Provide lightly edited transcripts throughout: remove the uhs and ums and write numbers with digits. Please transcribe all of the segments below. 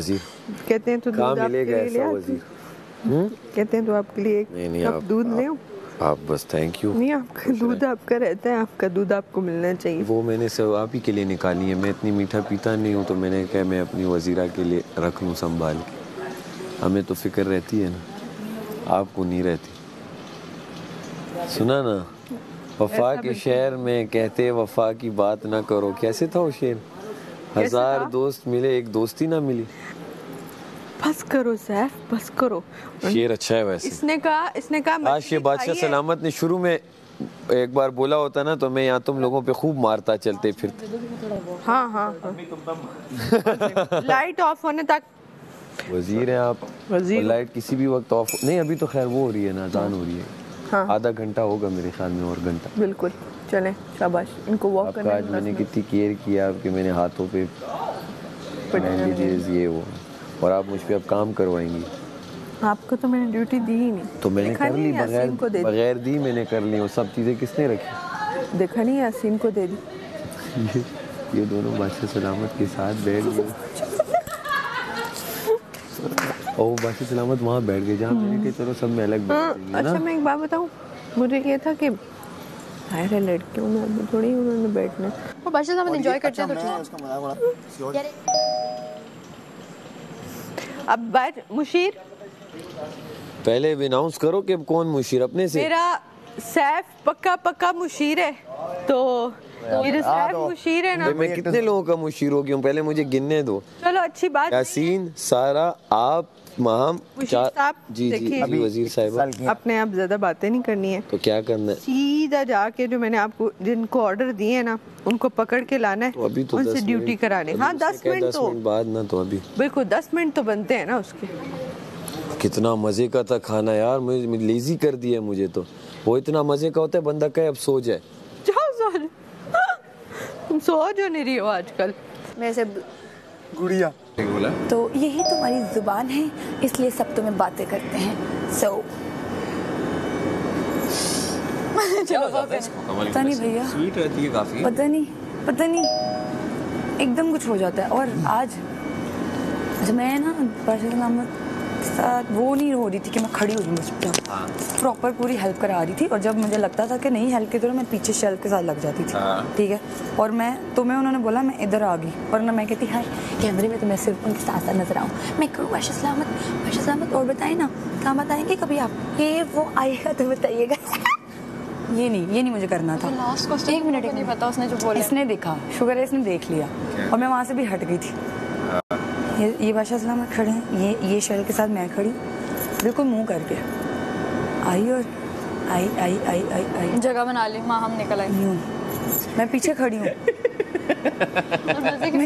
वजीर कहते हैं तो दूध आपके लिए ले आती। कहते हैं तो आपके लिए एक कप दूध ले आऊं। आप बस थैंक यू। नहीं, आपका दूध आपका रहता है, आपका दूध आपको मिलना चाहिए। वो मैंने सब आप ही के लिए निकाली है। मैं इतनी मीठा पीता नहीं हूँ, तो मैंने कहा मैं अपनी वजीरा के लिए रख लूँ संभाल के। हमें तो फिक्र रहती है ना, आपको नहीं रहती। सुना ना, वफा के शहर में कहते वफा की बात ना करो। कैसे था वो शेर? 1000 दोस्त मिले, एक दोस्ती ना मिली। बस करो सैफ, बस करो। शेर अच्छा है वैसे। इसने कहा आज ये बादशाह सलामत ने शुरू में एक बार बोला होता ना, तो मैं यहाँ तुम लोगों पे खूब मारता चलते फिरते। हाँ। लाइट ऑफ होने तक वजीर हैं आप। वजीर लाइट किसी भी वक्त ऑफ नहीं, अभी तो खैर वो हो रही है ना, अजान हो रही है। हाँ। आधा घंटा होगा मेरे ख्याल में, और घंटा। बिल्कुल चलें, शाबाश। इनको वॉक करने आज मैंने कितनी केयर किया कि मैंने हाथों पे बैंडेजेस ये वो, और आप मुझ पे अब काम करवाएंगी। आपको तो मैंने ड्यूटी दी ही नहीं। तो मैंने कर ली, बगैर दी मैंने कर ली। वो सब चीज़ें किसने रखी? देखा नहीं, यासीन को दे दी। ये दोनों बादशाह सलामत के साथ बैठ गए और बादशाह सलामत वहाँ बैठ गए जहाँ मैंने कहा चलो सब में अलग बैठेंगे ना। अच्छा, मैं एक बात बताऊँ, मुझे ये था कि अरे लड़कियों में अभी थोड़ी उन्होंने बैठना। वो बादशाह सलामत एंजॉय करते हैं तो ठीक। अब बैठ मुशीर, पहले अनाउंस करो कि कौन मुशीर अपने से। मेरा सैफ पक्का मुशीर है। तो मेरे सैफ मुशीर है ना। मैं कितने लोगों का मुशीर हो गया हूँ, पहले मुझे गिनने दो। चलो अच्छी बात। यासीन, सारा, आप, माहम, जी अभी वजीर साहब। अपने आप ज्यादा बातें नहीं करनी है। तो क्या करना है? सीधा जाके जो मैंने आपको जिनको ऑर्डर दिए है ना, उनको पकड़ के लाना है। तो अभी तो उनसे ड्यूटी कराने। हाँ 10 मिनट तो बाद ना, तो अभी बिल्कुल 10 मिनट तो बनते हैं ना उसके। कितना मजे का था खाना यार, मुझे लेजी कर दिया मुझे। तो वो इतना मजे का होता है, बंदा कहे अब सो जाए। जाओ सो जाओ। तुम सो जो नहीं रही हो आजकल। मैं से गुड़िया तो यही तुम्हारी जुबान है, इसलिए सब तुम्हें बातें करते हैं। सो पता नहीं भैया, स्वीट रहती है काफी। पता नहीं एकदम कुछ हो जाता है। और आज मैं ना बादशाह सलामत साथ वो नहीं हो रही थी कि मैं खड़ी हो रही, प्रॉपर पूरी हेल्प करा रही थी। और जब मुझे लगता था कि नहीं हेल्प की तरह, मैं पीछे शेल्फ के साथ लग जाती थी। ठीक है, और मैं उन्होंने बोला मैं इधर आ गई, और ना मैं कहती हाय कैमरे में तो मैं सिर्फ उनके साथ नजर आऊँ। मैं कहूँ बादशाह सलामत और बताए ना, कहाँ बताएंगे कभी आप, ये वो आएगा तो बताइएगा। ये नहीं मुझे करना था। लास्ट एक मिनट नहीं पता उसने जो बोला। इसने देखा, शुगर है इसने देख लिया, और मैं वहाँ से भी हट गई थी। ये बादशाह सलामत खड़े हैं, ये शहर के साथ मैं खड़ी, बिल्कुल मुंह करके आई, और आई जगह बना ली। माँ हम निकल आई। मैं पीछे खड़ी हूँ। मैं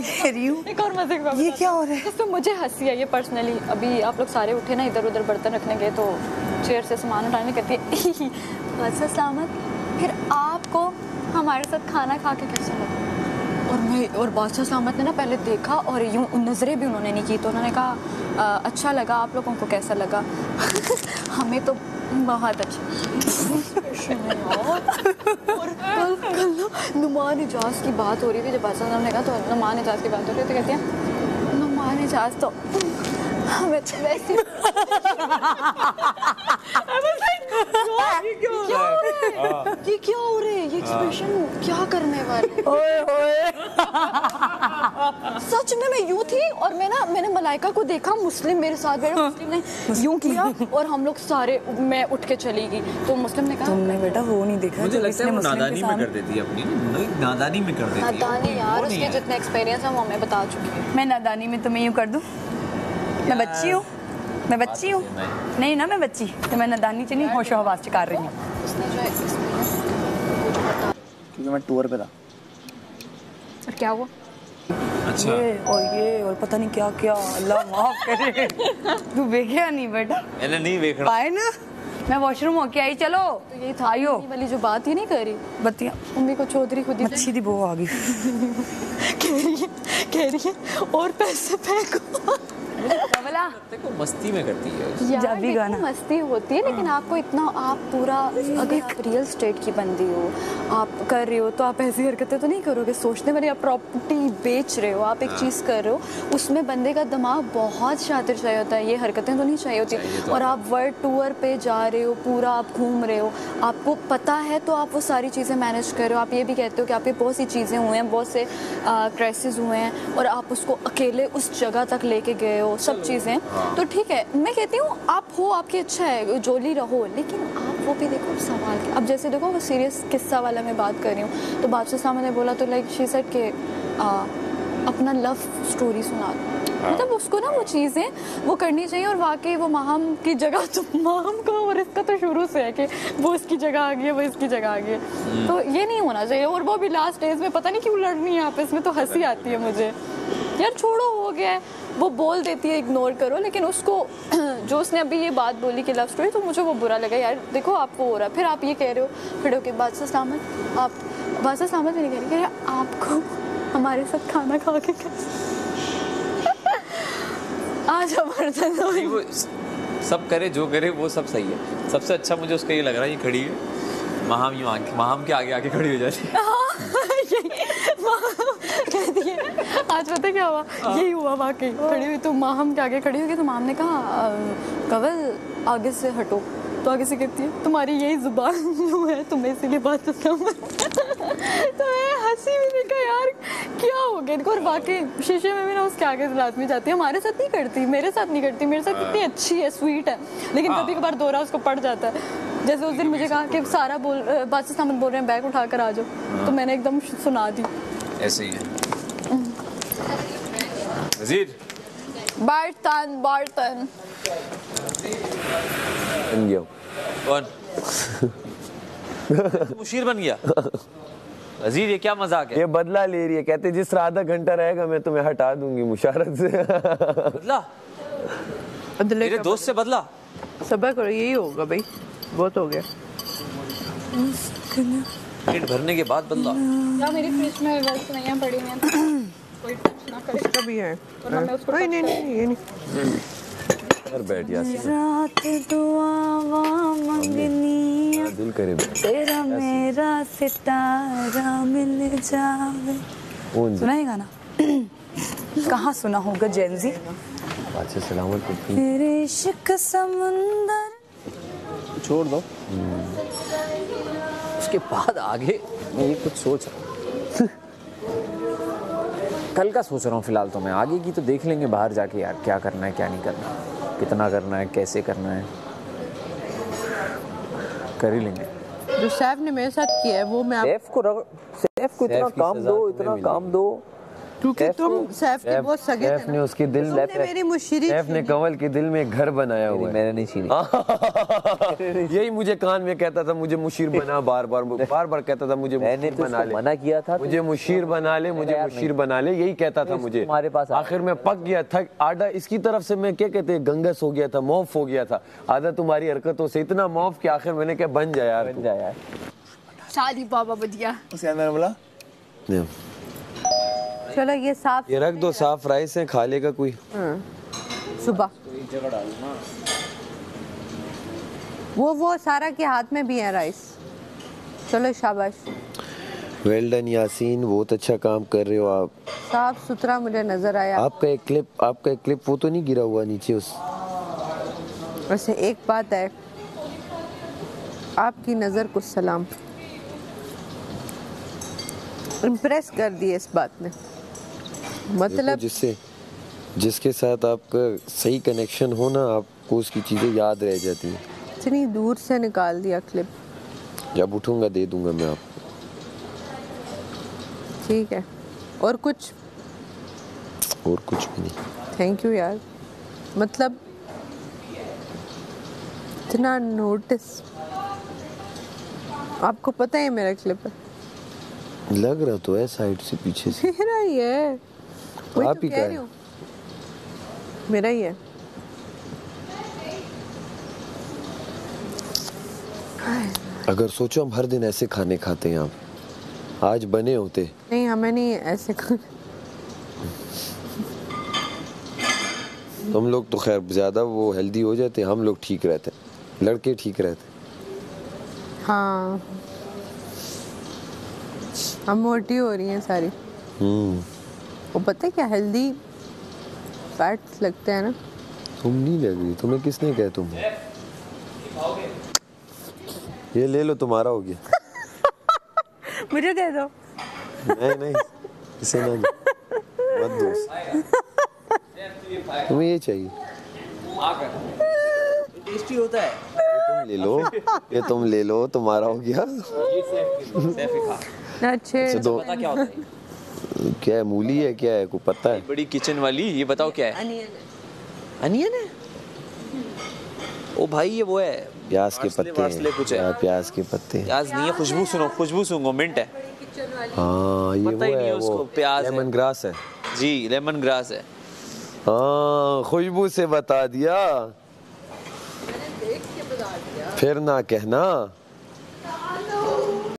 कह रही हूँ एक और मजे का, ये क्या हो रहा है? तो मुझे हंसी आई है पर्सनली। अभी आप लोग सारे उठे ना, इधर उधर बर्तन रखने गए, तो चेयर से सामान उठाने कहती है बादशाह सलामत फिर आपको हमारे साथ खाना खा के कैसा लगा? और बादशाह सलामत ने ना पहले देखा, और यूँ नज़रें भी उन्होंने नहीं की, तो उन्होंने कहा अच्छा लगा, आप लोगों को कैसा लगा? हमें तो बहुत अच्छा। और कल नुमान इजाज़ की बात हो रही थी, जब बादशाह सलामत ने कहा तो नुमान इजाज़ की बात हो रही थी, तो कहती है नुमान इजाज़ तो हमें तो वैसे ये क्या हो रहा है? ये एक्सप्रेशन क्या करने वाले? सच में मैं यूं थी, और मैंने मलाइका को देखा, मुस्लिम मेरे साथ बैठा, मुस्लिम ने यूं किया, और हम लोग सारे, मैं उठ के चली गई, तो मुस्लिम ने कहा तुमने बेटा वो नहीं देखा, मुझे लगता है वो नादानी में कर देती है अपनी, नादानी में कर देती है। नादानी यार, उसके जितने एक्सपीरियंस है वो हमें बता चुकी है। मैं नादानी में तुम्हें यूं कर दूं? मैं बच्ची हूँ नहीं ना, मैं बच्ची तो मैं नादानी से नहीं होशो हवास कर रही हूँ। क्योंकि मैं टूर पे था। और क्या हुआ? अच्छा। ये और पता नहीं क्या अल्लाह माफ करे। तू देखा नहीं बेटा? मैंने नहीं देखा। पाए ना, मैं वॉशरूम होके आई। चलो तो ये था वाली जो बात ही नहीं करी बत्तियाँ, मम्मी को चौधरी खुद ही मच्छी दी बो आ गई। कह रही है और पैसे फेंको। क्या देखो मस्ती में करती है। यार जब भी देखो, गाना। मस्ती होती है लेकिन आपको इतना आप पूरा अगर आप रियल स्टेट की बंदी हो, आप कर रहे हो तो आप ऐसी हरकतें तो नहीं करोगे सोचने वाली। आप प्रॉपर्टी बेच रहे हो, आप एक चीज़ कर रहे हो, उसमें बंदे का दिमाग बहुत शातिर चाहिए होता है, ये हरकतें तो नहीं चाहिए होती। और आप वर्ल्ड टूर पे जा रहे हो, पूरा आप घूम रहे हो, आपको पता है तो आप वो सारी चीज़ें मैनेज कर रहे हो। आप ये भी कहते हो कि आपके बहुत सी चीज़ें हुए हैं, बहुत से क्राइसिस हुए हैं और आप उसको अकेले उस जगह तक लेके गए हो, सब चीज़ें। तो ठीक है, मैं कहती हूँ आप हो, आपकी अच्छा है, जोली रहो, लेकिन आप वो भी देखो संभाल के। अब जैसे देखो वो सीरियस किस्सा वाला मैं बात कर रही हूँ, तो बादशाह साहब ने बोला तो लाइक शी सेड के अपना लव स्टोरी सुना, मतलब उसको ना वो चीज़ें वो करनी चाहिए। और वाकई वो माहम की जगह तो माहम का और इसका तो शुरू से है कि वो इसकी जगह आ गई है, वो इसकी जगह आ गई है, तो ये नहीं होना चाहिए। और वो भी लास्ट स्टेज में पता नहीं क्यों लड़नी है आपस में, तो हंसी आती है मुझे। यार छोड़ो, हो गया है, वो बोल देती है, इग्नोर करो। लेकिन उसको जो उसने अभी ये बात बोली कि लव स्टोरी, तो मुझे वो बुरा लगा। यार देखो आप वो हो रहा है, फिर आप ये कह रहे हो, फिर ओके बादशाह सलामत, आप बादशाह सलामत भी नहीं कह रहे, आपको हमारे साथ खाना खा के आज हमारे वो सब करे जो करे वो सब सही है। सबसे अच्छा मुझे उसका ये लग रहा है, ये खड़ी है महाम के आगे आके खड़ी हो जाती है। कहती है आज पता क्या हुआ, यही हुआ वाकई। खड़ी हुई तो माहम के आगे खड़ी हुई तो माम ने कहा कवल आगे से हटो, तो आगे से कहती है तुम्हारी यही जुबान जो है, तुम्हें इसीलिए बात करता हूँ। तो मैं हंसी भी देखा यार क्या हो गया इनको। और वाकई शीशे में भी ना उसके आगे से लाजमी जाती है, हमारे साथ नहीं करती, मेरे साथ नहीं करती, मेरे साथ कितनी अच्छी है, स्वीट है, लेकिन कभी कभार दोहरा उसको पड़ जाता है। जैसे उस दिन मुझे कहा कि सारा बादशाह सामत बोल रहे हैं बैग उठा कर आ जाओ, तो मैंने एकदम सुना दी। ऐसे ही है। वजीर बर्तन बर्तन बन गया कौन मुशीर बन गया। वजीर ये क्या मजाक है? ये बदला ले रही है, कहते जिस तरह आधा घंटा रहेगा मैं तुम्हें हटा दूंगी मुशारत से। बदला मेरे दोस्त से बदला? सब्र करो, यही होगा भाई, बहुत हो गया। पेट भरने के बाद बदला। क्या मेरी फ्रिज में वेल्स नहीं पड़ी हैं, कोई टच ना करे। इसका भी है, और मैं उसको नहीं नहीं नहीं ये नहीं। घर बैठ यासीन, रात दुआवा मंगनी दिल करे बैठ। तेरा मेरा सितारा मिल जावे। कौन सुना है गाना? कहाँ सुना होगा जेंजी? बादशाह सलामत को तेरे इश्क समुंदर। छोड़ दो, उसके बाद आगे मैं ये कुछ सोच रहा हूँ। कल का सोच रहा हूँ फिलहाल, तो मैं आगे की तो देख लेंगे बाहर जाके यार, क्या करना है क्या नहीं करना, कितना करना है कैसे करना है, कर ही लेंगे। जो सैफ ने मेरे साथ किया है वो मैं सैफ को इतना काम दो, इतना काम दो, क्योंकि तुम सैफ के बहुत सगे सैफ थे ने ना। उसकी दिल तुमने मेरी मुशीरी सैफ ने कंवल के दिल में एक घर बनाया हुआ है। मैंने नहीं छीनी। यही मुझे कान में कहता था मुझे मुशीर बना, बार बार कहता था मुझे मैंने मुशीर तो बना ले, मना किया था, मुझे मुशीर बना ले, मुझे मुशीर बना ले, यही कहता था मुझे। तुम्हारे पास आखिर में पक गया था, आधा इसकी तरफ से मैं क्या कहते हैं गंगस हो गया था, मौफ हो गया था, आधा तुम्हारी हरकतों से इतना मौफ कि आखिर मैंने क्या बन जा यार, बन जा यार। शादी बाबा बढ़िया। उसके अंदर बोला चलो ये साफ, ये रख दो, साफ राइस है, खा लेगा कोई। सुबह वो सारा के हाथ में भी है राइस। चलो शाबाश, वेल डन यासीन, बहुत अच्छा काम कर रहे हो आप, साफ सुथरा मुझे नजर आया। आपका एक क्लिप वो तो नहीं गिरा हुआ नीचे उस? वैसे एक बात है, आपकी नजर को सलाम, इम्प्रेस कर दिए इस बात ने। मतलब जिसके साथ आपका सही कनेक्शन हो ना, आपको उसकी चीजें याद रह जाती हैं। इतनी दूर से निकाल दिया क्लिप। जब उठूंगा दे दूंगा मैं आपको। ठीक है, और कुछ भी नहीं। थैंक यू यार, मतलब इतना नोटिस। आपको पता है मेरा क्लिप है? लग रहा तो है साइड से पीछे से। मेरा ही है, वही आप तो ही कह का रही है। हूँ, मेरा ही है। अगर सोचो हम हर दिन ऐसे खाने खाते हैं, आप आज बने होते। नहीं, हमें नहीं ऐसे तुम लोग तो खैर ज़्यादा वो हेल्दी हो जाते, हम लोग ठीक रहते, लड़के ठीक रहते। हाँ हम मोटी हो रही हैं सारी। वो पता है क्या हेल्दी फैट्स लगते हैं ना। तुम नहीं लग रही, तुम्हें किसने कहा तुम? ये ले लो, तुम्हारा हो गया। मुझे दे दो। नहीं इसे ना दो, मत दो, तुम्हें ये चाहिए। टेस्टी होता है। ये तुम ले लो, तुम्हारा हो गया। अच्छे दो। पता क्या होता है? क्या है, मूली है, क्या है, को पता है? बड़ी किचन वाली, ये बताओ क्या है? अनियन है। ओ भाई ये वो है प्याज के पत्ते वासले कुछ है। प्याज के पत्ते। प्याज नहीं है, खुशबू सुनो, खुशबू सूंघो, मिंट है। हाँ ये पता ही नहीं है उसको, प्याज है। लेमन ग्रास है। जी लेमन ग्रास है। हाँ खुशबू से बता दिया, फिर ना कहना।